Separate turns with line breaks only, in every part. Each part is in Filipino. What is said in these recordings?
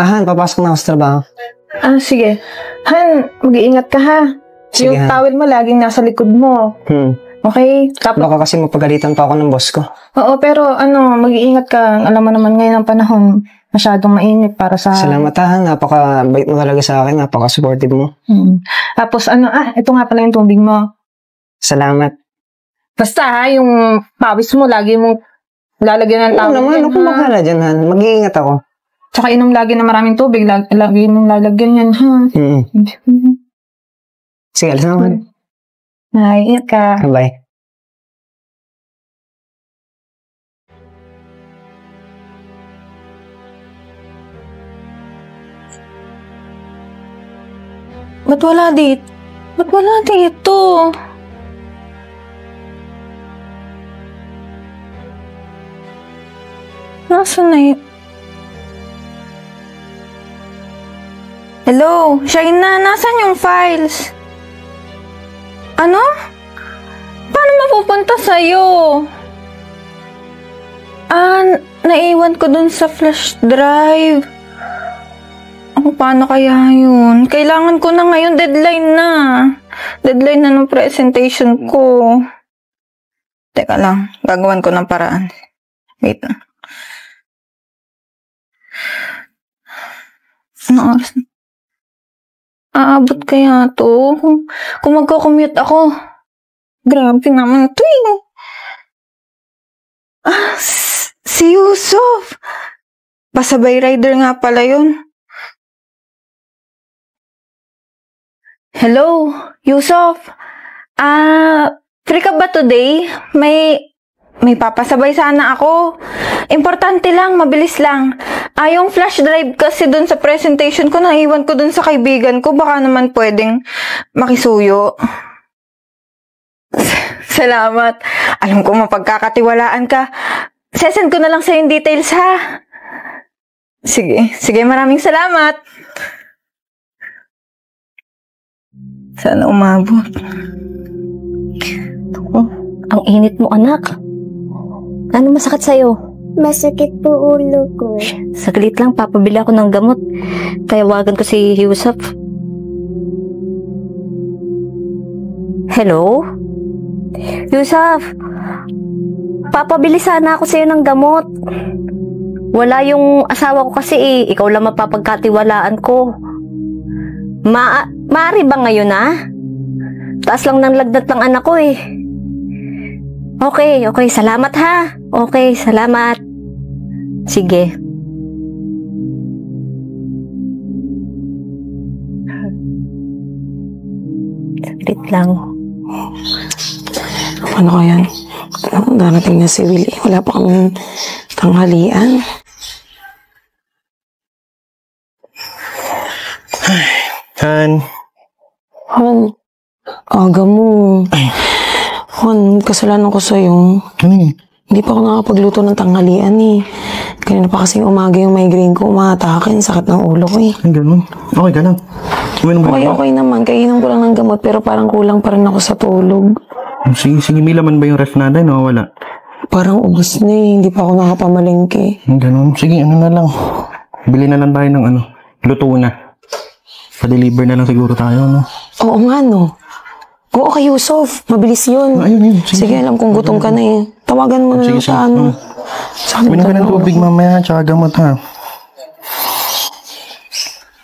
Han, papasok na ako sa trabaho.
Sige. Han, mag-iingat ka ha.
Sige,
yung
Han.
towel mo laging nasa likod mo. Okay?
Baka kasi mapagalitan pa ako ng boss ko.
Oo, pero mag-iingat ka. Alam mo naman ngayon ang panahon, masyadong mainit para sa...
Salamat Han, napaka-bait mo talaga sa akin, napaka-supportive mo.
Tapos ito nga pala yung tubig mo.
Salamat.
Basta ha, yung pawis mo, lagi mong lalagyan ng towel.
Oo naman, ako makala dyan Han, mag-iingat ako.
Tsaka inom lagi ng maraming tubig, lagi mong lalagyan yan ha.
Sige, alas naman.
Ay, ingat ka.
Bye.
Ba't wala dito? Ba't wala dito? Nasaan na yun? Hello? Shaina, nasaan yung files? Ano? Paano mapupunta sa'yo? Naiwan ko dun sa flash drive. Paano kaya yun? Kailangan ko na ngayon, deadline na. Deadline na ng presentation ko. Teka lang, gagawan ko ng paraan. Wait na. Ano oras na? Aabot kaya to? Kung magko-commute ako. Grabe naman ito eh. Si Yusuf. Pasabay rider nga pala yun. Hello, Yusuf. Free ka ba today? May papasabay sana ako. Importante lang, mabilis lang. Yung flash drive kasi dun sa presentation ko, naiwan ko dun sa kaibigan ko. Baka naman pwedeng makisuyo. Salamat. Alam ko mapagkakatiwalaan ka. Sesend ko na lang sa yung details ha. Sige, maraming salamat. Sana umabot.
Ang init mo, anak. Ano masakit sa'yo?
Masakit po ulo ko.
Saglit lang, papabili ako ng gamot. Tayawagan ko si Yusuf. Hello? Yusuf, papabili sana ako sa'yo ng gamot. Wala yung asawa ko kasi eh. Ikaw lang mapapagkatiwalaan ko. Maaari ba ngayon Taas lang ng lagnat ng anak ko eh. Okay, salamat ha. Okay, salamat. Sige. Saglit lang.
Ano kaya? Darating na si Willie. Wala pa kang tanghalian.
Han.
Aga mo. Han, kasalanan ko sa'yo.
Ano yun?
Hindi pa ako nakapagluto ng tanghalian eh. Kanina pa kasing umaga yung migraine ko, umatakin, sakit ng ulo ko eh.
Ay, ganun. Okay ka lang.
Okay naman. Kainom ko lang ng gamot pero parang kulang pa rin ako sa tulog.
Sige, may laman ba yung ref natin o wala?
Parang ubos na eh. Hindi pa ako nakapamalengke.
Ganun. Sige, ano na lang. Bili na lang tayo ng luto na. Pa-deliver na lang siguro tayo, no?
Oo nga, no? Oo, kay Yusuf. Mabilis yun.
Ayun.
Sige, alam kong gutom ka na eh. Tawagan mo na lang sa ano.
Minom ka ng tubig mamaya, tsaka gamot ha.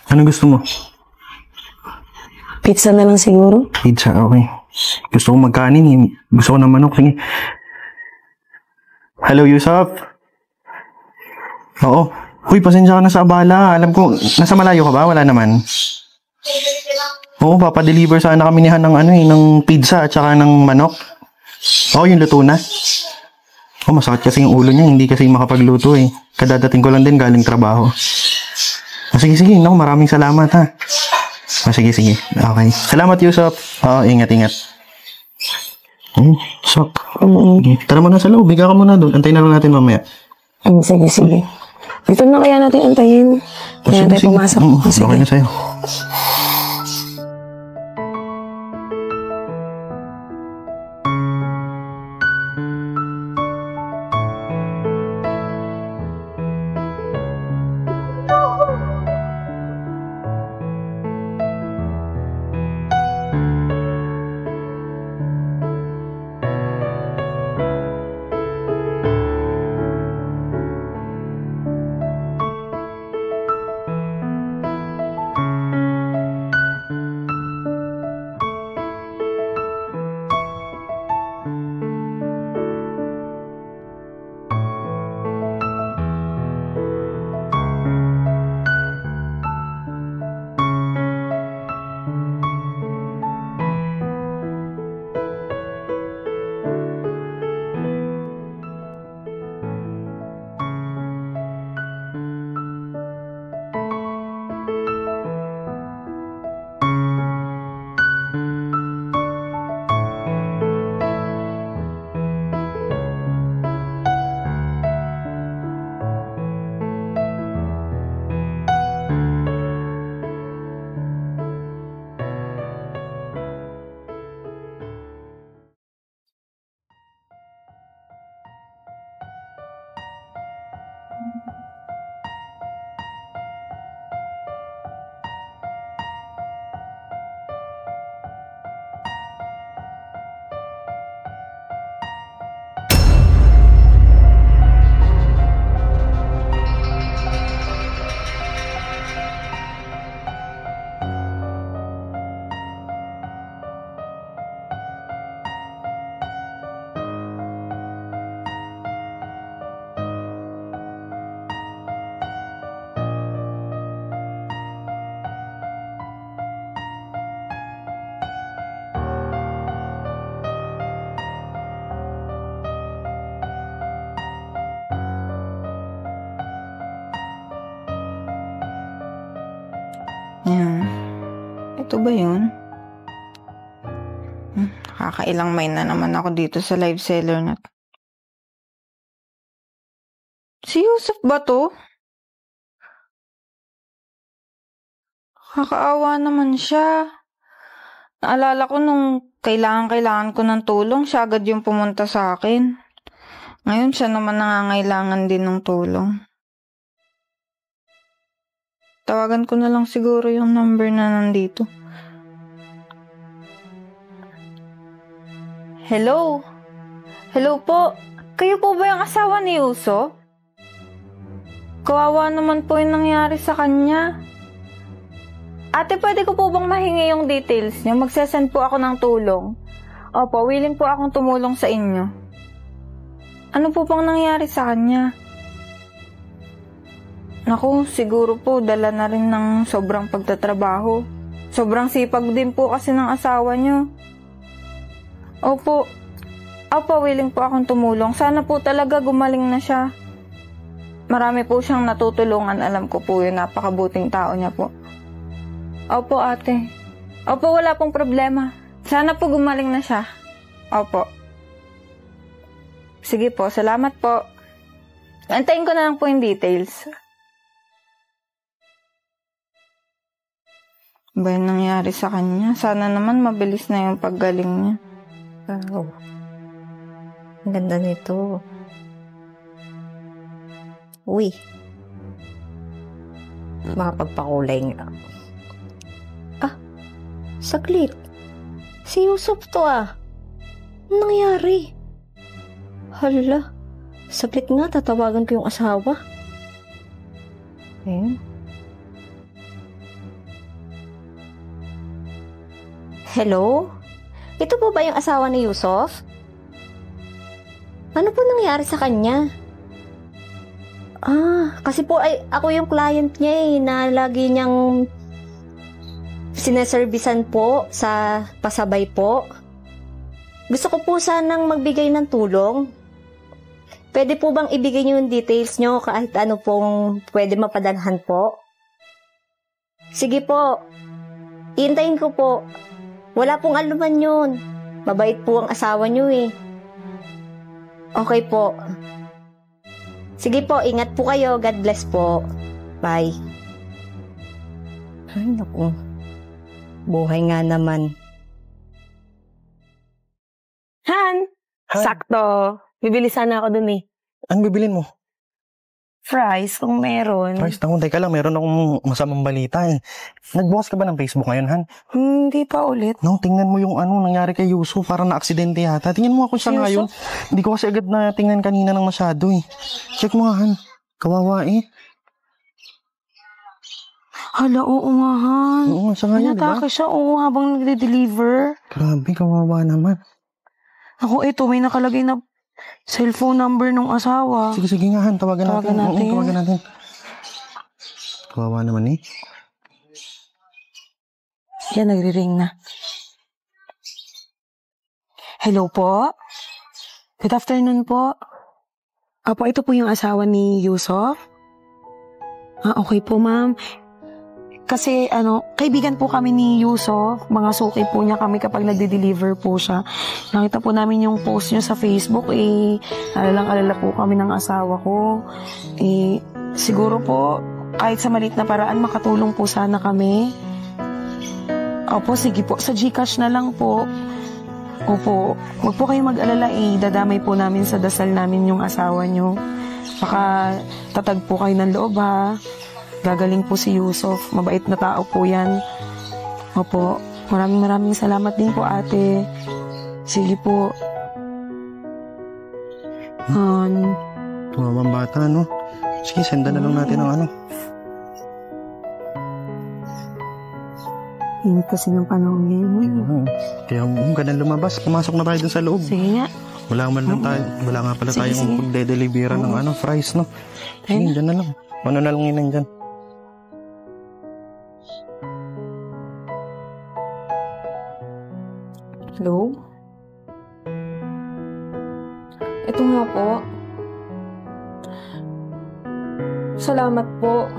Ano gusto mo?
Pizza na lang siguro.
Pizza, okay. Gusto ko magkanin eh. Gusto ko ng manok. Sige. Hello, Yusuf? Oo. Uy, pasensya ka na sa abala. Alam ko, nasa malayo ka ba? Wala naman. Oo, papadeliver sana kami nihan ng pizza at saka ng manok. Oo, yung luto na. Masakit kasi yung ulo niya. Hindi kasi makapagluto eh. Kadadating ko lang din galing trabaho. Sige. Naku, maraming salamat ha. Sige. Okay. Salamat, Yusuf. Ingat. Sok. Tara mo na sa loob. Biga ka muna doon. Antayin na lang natin mamaya.
Sige. Dito na kaya natin antayin. Kaya natin pumasok.
Okay na sa'yo.
Yan. Ito ba yun? Kakailang may na naman ako dito sa live seller na to. Si Yusuf ba to? Kakaawa naman siya. Naalala ko nung kailangan ko ng tulong, siya agad yung pumunta sa akin. Ngayon siya naman nangangailangan din ng tulong. Tawagan ko na lang siguro yung number na nandito. Hello? Hello po? Kayo po ba yung asawa ni Uso? Kawawa naman po yung nangyari sa kanya. Ate, pwede ko po bang mahingi yung details niyo? Magsesend po ako ng tulong. Opo, willing po akong tumulong sa inyo. Ano po bang nangyari sa kanya? Naku, siguro po dala na rin ng sobrang pagtatrabaho. Sobrang sipag din po kasi ng asawa niyo. Opo, willing po akong tumulong. Sana po talaga gumaling na siya. Marami po siyang natutulungan. Alam ko po yun, napakabuting tao niya po. Opo, ate. Opo, wala pong problema. Sana po gumaling na siya. Opo. Sige po, salamat po. Antayin ko na lang po yung details. Ba yung nangyari sa kanya? Sana naman mabilis na yung paggaling niya.
Wow. Ang ganda nito. Uy. Makapagpakulay nga. Saglit. Si Yusuf to ah. Anong nangyari? Hala. Saglit nga, tatawagan ko yung asawa. Hello? Ito po ba yung asawa ni Yusuf? Ano po nangyari sa kanya? Kasi po ay ako yung client niya na lagi niyang sineservisan po sa pasabay po. Gusto ko po sanang magbigay ng tulong. Pwede po bang ibigay niyo yung details niyo kahit ano pong pwede mapadalhan po? Sige po. Iintayin ko po. Wala pong aluman yun. Mabait po ang asawa niyo eh. Okay po. Sige po, ingat po kayo. God bless po. Bye. Ay, naku. Buhay nga naman.
Han! Sakto. Bibili sana ako dun eh.
Ano bibilin mo?
Fries, kung meron.
Price, teka lang, meron akong masamang balita eh. Nagbukas ka ba ng Facebook ngayon, Han?
Hindi pa ulit.
No, tingnan mo yung nangyari kay Yusuf, parang na-aksidente yata. Tingnan mo ako siya ngayon. Hindi ko kasi agad na tingnan kanina ng masyado eh. Check mo nga, Han. Kawawa eh.
Hala, oo nga, Han.
Oo nga, siya ngayon, diba?
Natake siya, habang nagde-deliver.
Grabe, kawawa naman.
Ako, ito, may nakalagay na cellphone number ng asawa.
Sige nga, Han. Tawagan natin. Oo, tawagan natin. Kawawa naman eh.
Yan, nagre-ring na. Hello po? Good afternoon po. Apo, ito po yung asawa ni Yusuf. Okay po, ma'am. Kasi, kaibigan po kami ni Yusuf. Mga suki po niya kami kapag nagde-deliver po siya. Nakita po namin yung post niya sa Facebook, alalang-alala po kami ng asawa ko. Siguro po, kahit sa maliit na paraan, makatulong po sana kami. Opo, sige po. Sa GCash na lang po. Opo, wag po kayong mag-alala dadamay po namin sa dasal namin yung asawa niyo. Baka tatag po kayo ng loob ha. Gagaling po si Yusuf. Mabait na tao po yan. Opo. Maraming salamat din po, ate. Sige po.
Tumamang bata, no? Sige, sendan na lang natin ang
Init kasi ng panahon ngayon.
Kaya ka na lumabas. Pumasok na tayo dun sa loob.
Sige nga.
Wala nga pala tayong pagde-delivera ng fries, no? Sige, dyan na lang. Ano na lang yun dyan?
Hello? Ito nga po. Salamat po.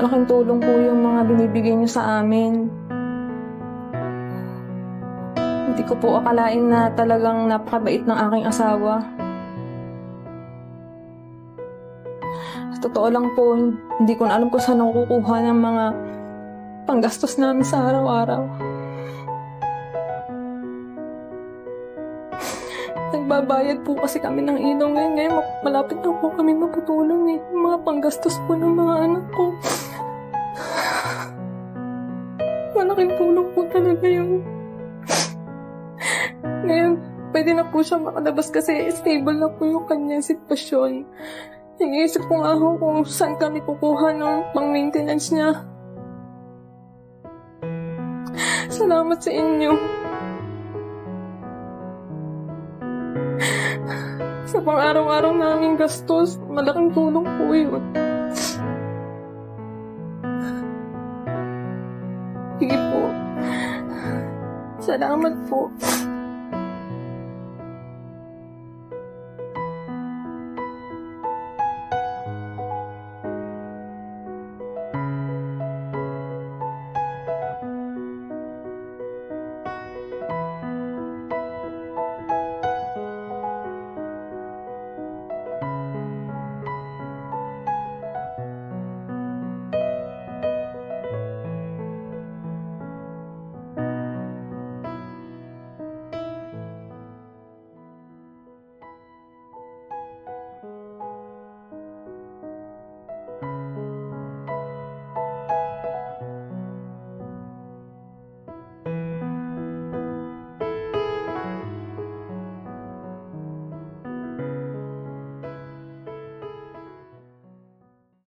malaking tulong po yung mga binibigay niyo sa amin. Hindi ko po akalain na talagang napakabait ng aking asawa. Sa totoo lang po, hindi ko na alam kung saan ako kukuha ng mga panggastos namin sa araw-araw. Nagbabayad po kasi kami ng ilaw ngayon. Ngayon, malapit na po kami maputulong eh. Mga panggastos po ng mga anak ko. Malaking tulong po talaga yun. Ngayon, pwede na po siya makalabas kasi stable na po yung kanyang sitwasyon. Iniisip ko nga ho kung saan kami kukuha ng pang-maintenance niya. Salamat sa inyo. Sa pang-araw-araw naming gastos, malaking tulong po yun. Sige po. Salamat po.